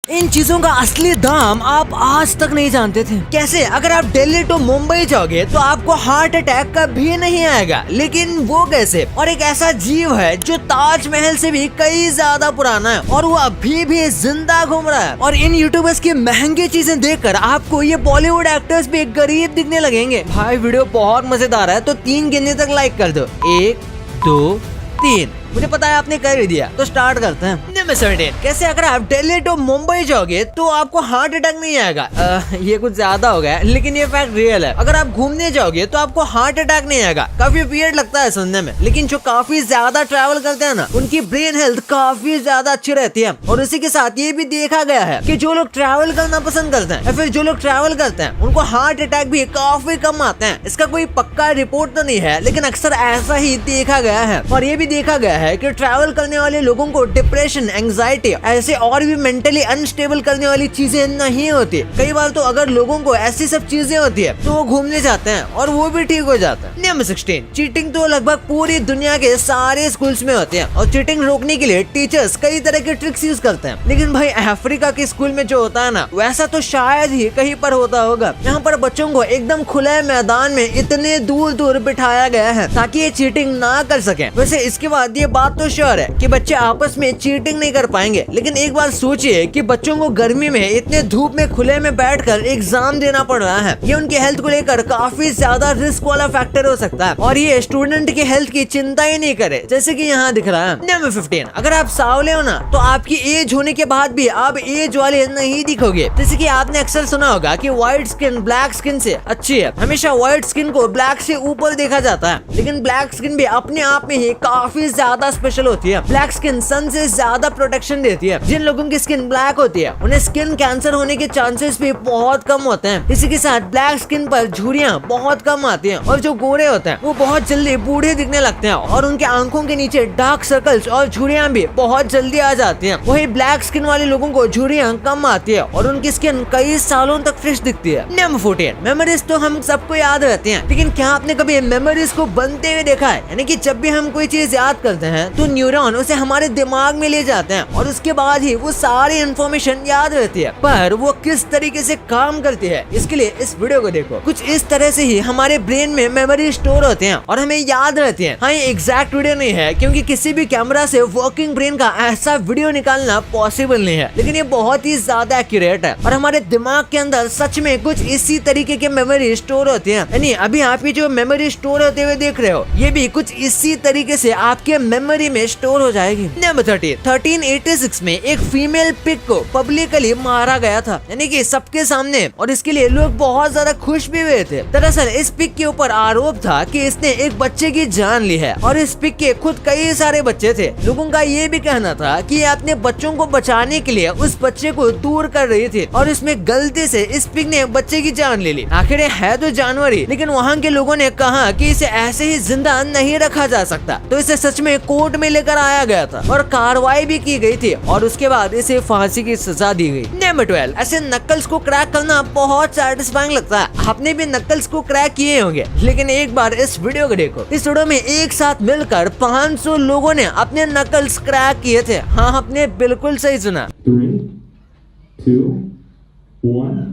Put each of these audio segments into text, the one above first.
इन चीजों का असली दाम आप आज तक नहीं जानते थे। कैसे? अगर आप दिल्ली टू मुंबई जाओगे तो आपको हार्ट अटैक का भी नहीं आएगा, लेकिन वो कैसे? और एक ऐसा जीव है जो ताजमहल से भी कई ज्यादा पुराना है और वो अभी भी जिंदा घूम रहा है। और इन यूट्यूबर्स की महंगी चीजें देखकर आपको ये बॉलीवुड एक्टर्स भी गरीब दिखने लगेंगे। भाई वीडियो बहुत मजेदार है तो 3 गिनने तक लाइक कर दो। 1 2 3। मुझे पता है आपने कर ही दिया, तो स्टार्ट करते हैं। नंबर 17। कैसे? अगर आप दिल्ली टू मुंबई जाओगे तो आपको हार्ट अटैक नहीं आएगा। ये कुछ ज्यादा हो गया, लेकिन ये फैक्ट रियल है। अगर आप घूमने जाओगे तो आपको हार्ट अटैक नहीं आएगा। काफी वियर्ड लगता है सुनने में, लेकिन जो काफी ज्यादा ट्रैवल करते हैं ना, उनकी ब्रेन हेल्थ काफी ज्यादा अच्छी रहती है। और उसी के साथ ये भी देखा गया है कि जो लोग ट्रैवल करना पसंद करते हैं या फिर जो लोग ट्रैवल करते हैं उनको हार्ट अटैक भी काफी कम आते हैं। इसका कोई पक्का रिपोर्ट तो नहीं है, लेकिन अक्सर ऐसा ही देखा गया है। और ये भी देखा गया है कि ट्रैवल करने वाले लोगों को डिप्रेशन, एंजाइटी, ऐसे और भी मेंटली अनस्टेबल करने वाली चीजें नहीं होती। कई बार तो अगर लोगों को ऐसी सब चीजें होती है तो वो घूमने जाते हैं और वो भी ठीक हो जाता है। नंबर 16। चीटिंग तो लगभग पूरी दुनिया के सारे स्कूल्स में होते हैं और चीटिंग रोकने के लिए टीचर्स कई तरह के ट्रिक्स यूज करते हैं। लेकिन भाई अफ्रीका के स्कूल में जो होता है ना, वैसा तो शायद ही कहीं पर होता होगा। यहाँ पर बच्चों को एकदम खुले मैदान में इतने दूर दूर बिठाया गया है ताकि ये चीटिंग ना कर सके। वैसे इसके बाद ये बात तो श्योर है कि बच्चे आपस में चीटिंग नहीं कर पाएंगे, लेकिन एक बार सोचिए कि बच्चों को गर्मी में इतने धूप में खुले में बैठकर एग्जाम देना पड़ रहा है। ये उनके हेल्थ को लेकर काफी ज्यादा रिस्क वाला फैक्टर हो सकता है और ये स्टूडेंट के हेल्थ की चिंता ही नहीं करे, जैसे कि यहाँ दिख रहा है। नंबर 15। अगर आप सांवले हो ना तो आपकी एज होने के बाद भी आप एज वाले नहीं दिखोगे। जैसे कि आपने अक्सर सुना होगा कि व्हाइट स्किन ब्लैक स्किन से अच्छी है। हमेशा व्हाइट स्किन को ब्लैक से ऊपर देखा जाता है, लेकिन ब्लैक स्किन भी अपने आप में ही काफी ज्यादा स्पेशल होती है। ब्लैक स्किन सन से ज्यादा प्रोटेक्शन देती है। जिन लोगों की स्किन ब्लैक होती है उन्हें स्किन कैंसर होने के चांसेस भी बहुत कम होते हैं। इसी के साथ ब्लैक स्किन पर झुर्रियां बहुत कम आती हैं और जो गोरे होते हैं वो बहुत जल्दी बूढ़े दिखने लगते हैं और उनके आंखों के नीचे डार्क सर्कल्स और झुर्रियां भी बहुत जल्दी आ जाती हैं। वही ब्लैक स्किन वाले लोगों को झुर्रियां कम आती है और उनकी स्किन कई सालों तक फ्रेश दिखती है। नंबर 14। मेमोरीज तो हम सबको याद रहती हैं, लेकिन क्या आपने कभी मेमोरीज को बनते हुए देखा है? यानी कि जब भी हम कोई चीज याद करते हैं तो न्यूरॉन उसे हमारे दिमाग में ले जाते हैं और उसके बाद ही वो सारी इन्फॉर्मेशन याद रहती है। पर वो किस तरीके से काम करती है, इसके लिए इस वीडियो को देखो। कुछ इस तरह से ही हमारे ब्रेन में मेमोरी स्टोर होते हैं और हमें याद रहती है। हाँ, ये एग्जैक्ट वीडियो नहीं है क्योंकि किसी भी कैमरा से वर्किंग ब्रेन का ऐसा वीडियो निकालना पॉसिबल नहीं है, लेकिन ये बहुत ही ज्यादा एक्यूरेट है और हमारे दिमाग के अंदर सच में कुछ इसी तरीके के मेमोरी स्टोर होते हैं। यानी अभी आप ये जो मेमोरी स्टोर होते हुए देख रहे हो, ये भी कुछ इसी तरीके से आपके मेमोरी में स्टोर हो जाएगी। नंबर 1386 में एक फीमेल पिग को पब्लिकली मारा गया था, यानी कि सबके सामने, और इसके लिए लोग बहुत ज्यादा खुश भी हुए थे। दरअसल इस पिग के ऊपर आरोप था कि इसने एक बच्चे की जान ली है और इस पिग के खुद कई सारे बच्चे थे। लोगों का ये भी कहना था कि ये अपने बच्चों को बचाने के लिए उस बच्चे को दूर कर रही थी और इसमें गलती से इस पिग ने बच्चे की जान ले ली। आखिर है तो जानवर ही, लेकिन वहाँ के लोगों ने कहा कि इसे ऐसे ही जिंदा नहीं रखा जा सकता, तो इसे सच में कोर्ट में लेकर आया गया था और कार्रवाई भी की गई थी और उसके बाद इसे फांसी की सजा दी गई। नंबर 12। ऐसे नकल्स को क्रैक करना बहुत सैटिस्फाइंग लगता है। आपने भी नकल्स को क्रैक किए होंगे, लेकिन एक बार इस वीडियो को देखो। इस वीडियो में एक साथ मिलकर 500 लोगों ने अपने नकल्स क्रैक किए थे। हाँ, आपने बिल्कुल सही सुना। 3 2 1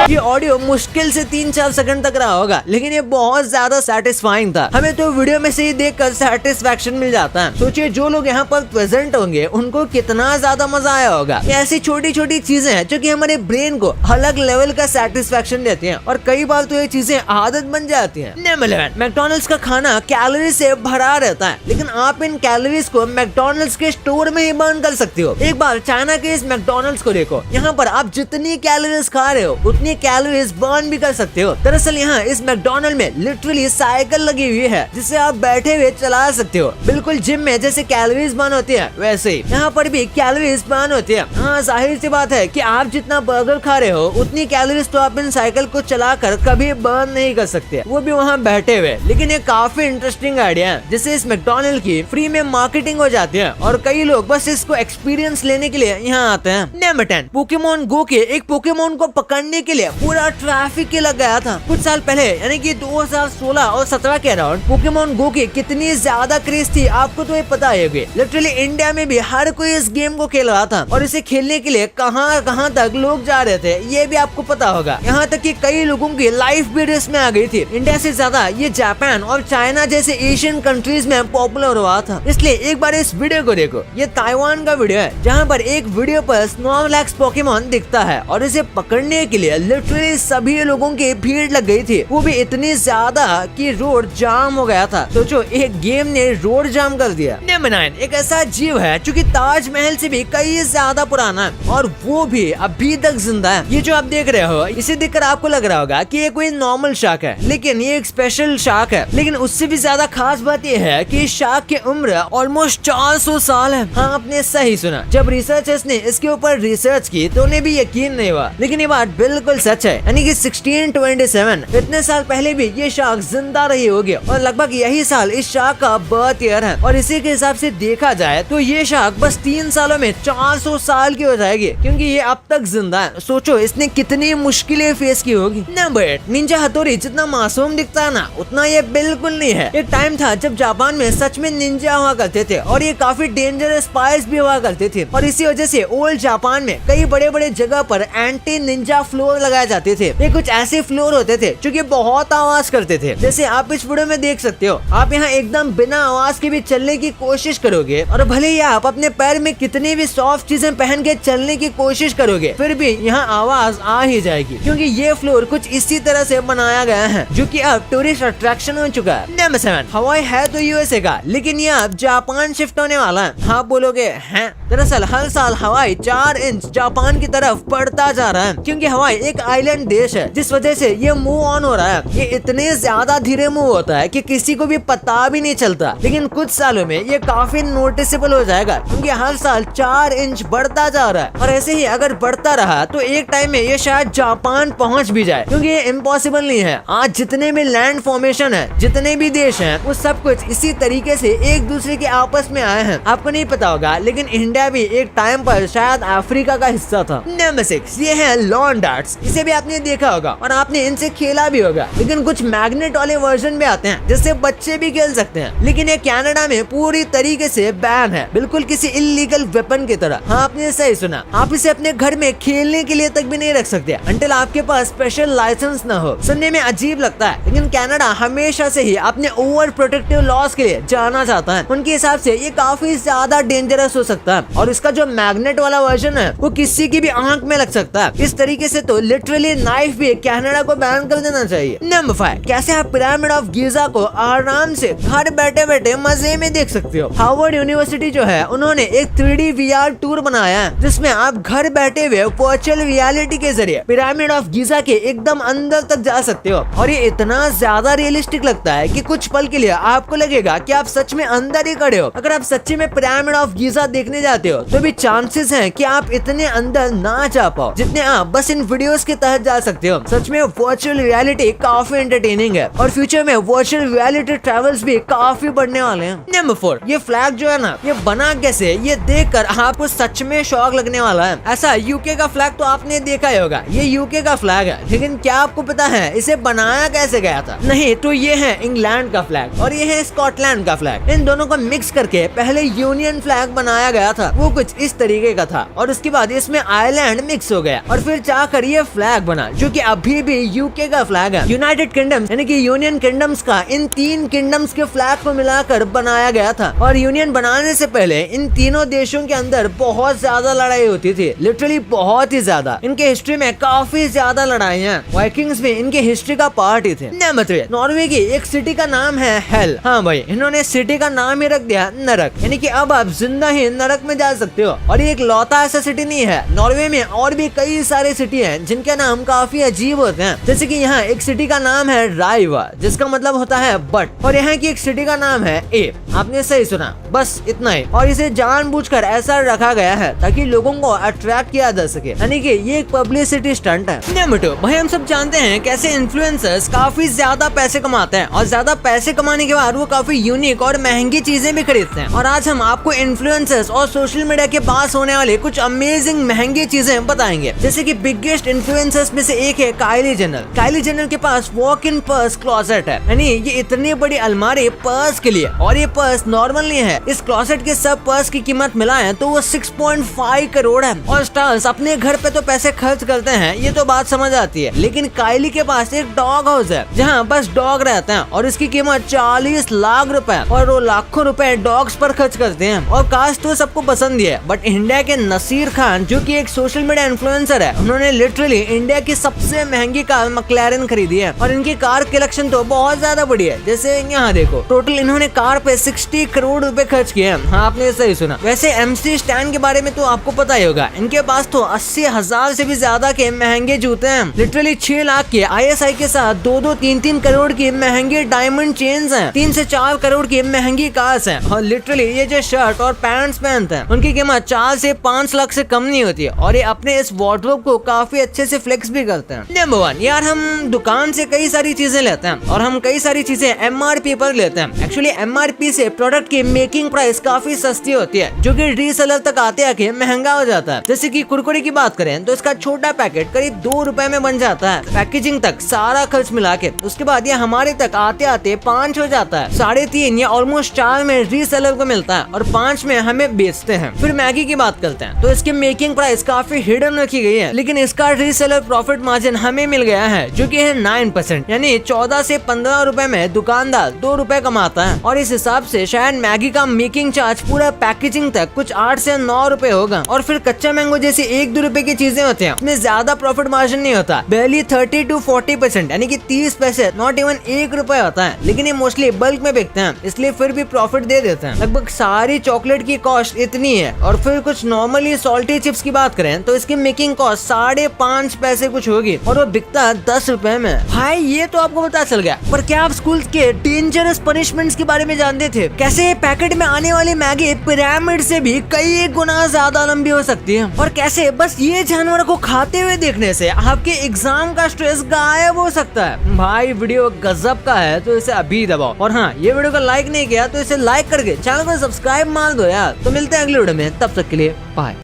ये ऑडियो मुश्किल से 3-4 सेकंड तक रहा होगा, लेकिन ये बहुत ज्यादा सेटिस्फाइंग था। हमें तो वीडियो में से ही देखकर सेटिस्फैक्शन मिल जाता है। सोचिए जो लोग यहाँ पर प्रेजेंट होंगे उनको कितना ज्यादा मजा आया होगा। ये ऐसी छोटी छोटी चीजें हैं जो कि हमारे ब्रेन को अलग लेवल का सेटिस्फैक्शन देती हैं और कई बार तो ये चीजें आदत बन जाती हैं। नंबर 11। मैकडॉनल्ड्स का खाना कैलोरी से भरा रहता है, लेकिन आप इन कैलोरीज को मैकडॉनल्ड्स के स्टोर में ही बर्न कर सकते हो। एक बार चाइना के इस मैकडॉनल्ड्स को देखो। यहाँ पर आप जितनी कैलोरीज खा रहे हो उतनी कैलोरीज बर्न भी कर सकते हो। दरअसल यहाँ इस मैकडॉनल्ड में लिटरली साइकिल लगी हुई है जिसे आप बैठे हुए चला सकते हो। बिल्कुल जिम में जैसे कैलोरीज बर्न होती है वैसे ही यहाँ पर भी कैलोरीज बर्न होती है। हाँ, जाहिर सी बात है कि आप जितना बर्गर खा रहे हो उतनी कैलोरीज तो आप इन साइकिल को चलाकर कभी बर्न नहीं कर सकते, वो भी वहाँ बैठे हुए। लेकिन ये काफी इंटरेस्टिंग आइडिया है जिससे इस मैकडॉनल्ड की फ्री में मार्केटिंग हो जाती है और कई लोग बस इसको एक्सपीरियंस लेने के लिए यहाँ आते हैं। नंबर 10। पोकेमोन गो के एक पोकेमोन को पकड़ने के लिए लिए पूरा ट्रैफिक ही लग गया था। कुछ साल पहले यानी कि 2016 और 17 के अराउंड पोकेमॉन गो की कितनी ज्यादा क्रेज थी आपको तो ये पता ही होगी। लिटरली इंडिया में भी हर कोई इस गेम को खेल रहा था और इसे खेलने के लिए कहां तक लोग जा रहे थे ये भी आपको पता होगा। यहाँ तक कि कई लोगों की लाइफ भी रिस्क में आ गई थी। इंडिया से ज्यादा ये जापान और चाइना जैसे एशियन कंट्रीज में पॉपुलर हुआ था। इसलिए एक बार इस वीडियो को देखो। ये ताइवान का वीडियो है जहाँ पर एक वीडियो पर स्नॉर्लैक्स पोकेमॉन दिखता है और इसे पकड़ने के लिए लिटरली सभी लोगों की भीड़ लग गई थी, वो भी इतनी ज्यादा कि रोड जाम हो गया था। सोचो एक गेम ने रोड जाम कर दिया। नंबर 9 एक ऐसा जीव है जो कि ताजमहल से भी कई ज्यादा पुराना है और वो भी अभी तक जिंदा है। ये जो आप देख रहे हो इसे देखकर आपको लग रहा होगा कि ये कोई नॉर्मल शार्क है, लेकिन ये एक स्पेशल शार्क है। लेकिन उससे भी ज्यादा खास बात ये है कि इस शार्क की उम्र ऑलमोस्ट 400 साल है। हाँ आपने सही सुना। जब रिसर्चर्स ने इसके ऊपर रिसर्च की तो उन्हें भी यकीन नहीं हुआ, लेकिन ये बात बिल्कुल सच है। यानी कि 1627 इतने साल पहले भी ये शार्क जिंदा रही होगी और लगभग यही साल इस शार्क का बर्थ ईयर है। और इसी के हिसाब से देखा जाए तो ये शार्क बस 3 सालों में 400 साल की हो जाएगी, क्योंकि ये अब तक जिंदा है। सोचो इसने कितनी मुश्किलें फेस की होगी। नंबर 8 निंजा हथौड़ी जितना मासूम दिखता है ना उतना ये बिल्कुल नहीं है। एक टाइम था जब जापान में सच में निंजा हुआ करते थे और ये काफी डेंजरस स्पाइस भी हुआ करते थे और इसी वजह से ओल्ड जापान में कई बड़े बड़े जगह पर एंटी निंजा फ्लोर लगाए जाते थे। ये कुछ ऐसे फ्लोर होते थे जो कि बहुत आवाज करते थे, जैसे आप इस वीडियो में देख सकते हो। आप यहाँ एकदम बिना आवाज के भी चलने की कोशिश करोगे और भले ही आप अपने पैर में कितनी भी सॉफ्ट चीजें पहन के चलने की कोशिश करोगे फिर भी यहाँ आवाज आ ही जाएगी, क्योंकि ये फ्लोर कुछ इसी तरह से बनाया गया है जो कि अब टूरिस्ट अट्रैक्शन हो चुका है। नंबर 7 हवाई है तो यूएसए का, लेकिन ये अब जापान शिफ्ट होने वाला है। हाँ बोलोगे हैं, दरअसल हर साल हवाई 4 इंच जापान की तरफ बढ़ता जा रहा है, क्योंकि हवाई एक आइलैंड देश है जिस वजह से ये मूव ऑन हो रहा है। ये इतने ज्यादा धीरे मूव होता है कि किसी को भी पता भी नहीं चलता, लेकिन कुछ सालों में ये काफी नोटिसेबल हो जाएगा, क्योंकि हर साल 4 इंच बढ़ता जा रहा है। और ऐसे ही अगर बढ़ता रहा तो एक टाइम में ये शायद जापान पहुंच भी जाए, क्योंकि ये इम्पॉसिबल नहीं है। आज जितने भी लैंड फॉर्मेशन है, जितने भी देश हैं, वो सब कुछ इसी तरीके से एक दूसरे के आपस में आए हैं। आपको नहीं पता होगा लेकिन इंडिया भी एक टाइम पर शायद अफ्रीका का हिस्सा था। नंबर 6 ये है लॉन डार्ट्स। इसे भी आपने देखा होगा और आपने इनसे खेला भी होगा, लेकिन कुछ मैग्नेट वाले वर्जन भी आते हैं जिससे बच्चे भी खेल सकते हैं, लेकिन ये कनाडा में पूरी तरीके से बैन है, बिल्कुल किसी इलीगल वेपन की तरह। हाँ आपने सही सुना, आप इसे अपने घर में खेलने के लिए तक भी नहीं रख सकते अंटिल आपके पास स्पेशल लाइसेंस न हो। सुनने में अजीब लगता है, लेकिन कनाडा हमेशा से ही अपने ओवर प्रोटेक्टिव लॉज के लिए जाना चाहता है। उनके हिसाब से ये काफी ज्यादा डेंजरस हो सकता है और इसका जो मैग्नेट वाला वर्जन है वो किसी की भी आंख में लग सकता है। इस तरीके से तो लिटरली नाइफ भी कनाडा को बैन कर देना चाहिए। नंबर 5 कैसे आप पिरामिड ऑफ गीजा को आराम से घर बैठे बैठे मजे में देख सकते हो। हार्वर्ड यूनिवर्सिटी जो है उन्होंने एक 3D VR टूर बनाया है जिसमें आप घर बैठे हुए वर्चुअल रियलिटी के जरिए पिरामिड ऑफ गीजा के एकदम अंदर तक जा सकते हो और ये इतना ज्यादा रियलिस्टिक लगता है कि कुछ पल के लिए आपको लगेगा कि आप सच में अंदर ही खड़े हो। अगर आप सच्ची में पिरामिड ऑफ गीजा देखने जाते हो तो भी चांसेस हैं कि आप इतने अंदर ना जा पाओ जितने आप बस इन वीडियोस के तहत जा सकते हो। सच में वर्चुअल रियलिटी काफी एंटरटेनिंग है और फ्यूचर में वर्चुअल रियलिटी ट्रेवल्स भी काफी बढ़ने वाले हैं। नंबर 4 ये फ्लैग जो है ना ये बना कैसे, ये देखकर आपको सच में शौक लगने वाला है। ऐसा यूके का फ्लैग तो आपने देखा ही होगा, ये यूके का फ्लैग है, लेकिन क्या आपको पता है इसे बनाया कैसे गया था? नहीं तो ये है इंग्लैंड का फ्लैग और ये है स्कॉटलैंड का फ्लैग। इन दोनों को मिक्स करके पहले यूनियन फ्लैग बनाया गया था, वो कुछ इस तरीके का था और उसके बाद इसमें आयरलैंड मिक्स हो गया और फिर चाहकर ये फ्लैग बना जो कि अभी भी यूके का फ्लैग है। यूनाइटेड किंगडम यानी कि यूनियन किंगडम्स का इन 3 किंगडम्स के फ्लैग को मिलाकर बनाया गया था और यूनियन बनाने से पहले इन तीनों देशों के अंदर बहुत ज्यादा लड़ाई होती थी, लिटरली बहुत ही ज्यादा। इनके हिस्ट्री में काफी ज्यादा लड़ाई है, वाइकिंग्स भी इनके हिस्ट्री का पार्ट ही थे। नंबर 3 नॉर्वे की एक सिटी का नाम है हेल। हाँ भाई इन्होंने सिटी का नाम ही रख दिया नरक, यानी कि अब आप जिंदा ही नरक में जा सकते हो। और ये एक लौता ऐसा सिटी नहीं है, नॉर्वे में और भी कई सारे सिटी हैं जिनके नाम काफी अजीब होते हैं। जैसे कि यहाँ एक सिटी का नाम है राइवा जिसका मतलब होता है बट, और यहाँ की एक सिटी का नाम है एप। आपने सही सुना, बस इतना ही। और इसे जानबूझकर ऐसा रखा गया है ताकि लोगों को अट्रैक्ट किया जा सके, यानी कि ये एक पब्लिसिटी स्टंट है। नंबर 2 भाई हम सब जानते हैं कैसे इन्फ्लुएंसर्स काफी ज्यादा पैसे कमाते हैं और ज्यादा पैसे कमाने के बाद वो काफी यूनिक और महंगी चीजें भी खरीदते हैं। और आज हम आपको इन्फ्लुएंसर्स और सोशल मीडिया के पास होने वाले कुछ अमेजिंग महंगी चीजें बताएंगे, जैसे कि बिगेस्ट इन्फ्लुएंसर इन्फ्लुएंसर्स में से एक है काइली जेनर। काइली जेनर के पास वॉक इन पर्स क्लोसेट है, यानी ये इतनी बड़ी अलमारी पर्स के लिए, और ये पर्स नॉर्मल नहीं है। इस क्लोसेट के सब पर्स की कीमत मिलाएं तो वो 6.5 करोड़ है। और स्टार्स अपने घर पे तो पैसे खर्च करते हैं, ये तो बात समझ आती है, लेकिन काइली के पास एक डॉग हाउस है जहाँ बस डॉग रहते हैं और इसकी कीमत 40 लाख रुपए, और वो लाखों रुपए डॉग्स पर खर्च करते हैं। और कास्ट तो सबको पसंद ही है, बट इंडिया के नसीर खान जो कि एक सोशल मीडिया इन्फ्लुएंसर है, उन्होंने लिटरली इंडिया की सबसे महंगी कार मैक्लारेन खरीदी है। और इनकी कार कलेक्शन तो बहुत ज्यादा बड़ी है, जैसे यहाँ देखो, टोटल इन्होंने कार पे 60 करोड़ रुपए खर्च किए हैं। हाँ, आपने सही सुना। वैसे MC स्टैन के बारे में तो आपको पता ही होगा, इनके पास तो 80,000 से भी ज्यादा के महंगे जूते हैं। लिटरली 6 लाख के ISI के साथ 2-2, 3-3 करोड़ की महंगे डायमंड चेन्स हैं, 3 से 4 करोड़ की महंगी कार्स हैं। और लिटरली ये जो शर्ट और पैंट्स पहनते हैं उनकी कीमत 4 से 5 लाख से कम नहीं होती है, और ये अपने इस वार्डरोब को काफी अच्छे से फ्लेक्स भी करते हैं। नंबर 1, यार हम दुकान से कई सारी चीजें लेते हैं और हम कई सारी चीजें MRP पर लेते हैं। एक्चुअली MRP से प्रोडक्ट की मेकिंग प्राइस काफी सस्ती होती है, जो कि रीसेलर तक आते आके महंगा हो जाता है। जैसे कि कुरकुरे की बात करें तो इसका छोटा पैकेट करीब 2 रुपए में बन जाता है, पैकेजिंग तक सारा खर्च मिला के। उसके बाद ये हमारे तक आते आते 5 हो जाता है, 3.5 या ऑलमोस्ट 4 में रीसेलर को मिलता है और 5 में हमें बेचते हैं। फिर मैगी की बात करते हैं तो इसकी मेकिंग प्राइस काफी हिडन रखी गई है, लेकिन इसका रीसेलर प्रॉफिट मार्जिन हमें मिल गया है जो कि है 9%, यानी 14 से 15 रुपए में दुकानदार 2 रुपए कमाता है। और इस हिसाब से शायद मैगी का मेकिंग चार्ज पूरा पैकेजिंग तक कुछ 8 से 9 रुपए होगा। और फिर कच्चा मैंगो जैसे 1-2 रुपए की चीजें होती हैं, उसमें ज्यादा प्रॉफिट मार्जिन नहीं होता, barely 30 to 40%, यानी कि 30 पैसे, नॉट इवन 1 रुपए होता है। लेकिन ये मोस्टली बल्क में बिकते हैं, इसलिए फिर भी प्रॉफिट दे देते हैं। लगभग सारी चॉकलेट की कॉस्ट इतनी है। और फिर कुछ नॉर्मली सॉल्टी चिप्स की बात करें तो इसकी मेकिंग कॉस्ट 5.5 पैसे कुछ होगी और वो बिकता 10 रुपए में। भाई ये तो आपको पता चल गया, पर क्या आप स्कूल के डेंजरस पनिशमेंट्स के बारे में जानते थे? कैसे पैकेट में आने वाली मैगी पिरामिड से भी कई गुना ज्यादा लंबी हो सकती है, और कैसे बस ये जानवर को खाते हुए देखने से आपके एग्जाम का स्ट्रेस गायब हो सकता है। भाई वीडियो गजब का है तो इसे अभी दबाओ, और हाँ, ये वीडियो को लाइक नहीं किया तो इसे लाइक करके चैनल को सब्सक्राइब मार दो यार। तो मिलते हैं अगले वीडियो में, तब तक के लिए बाय।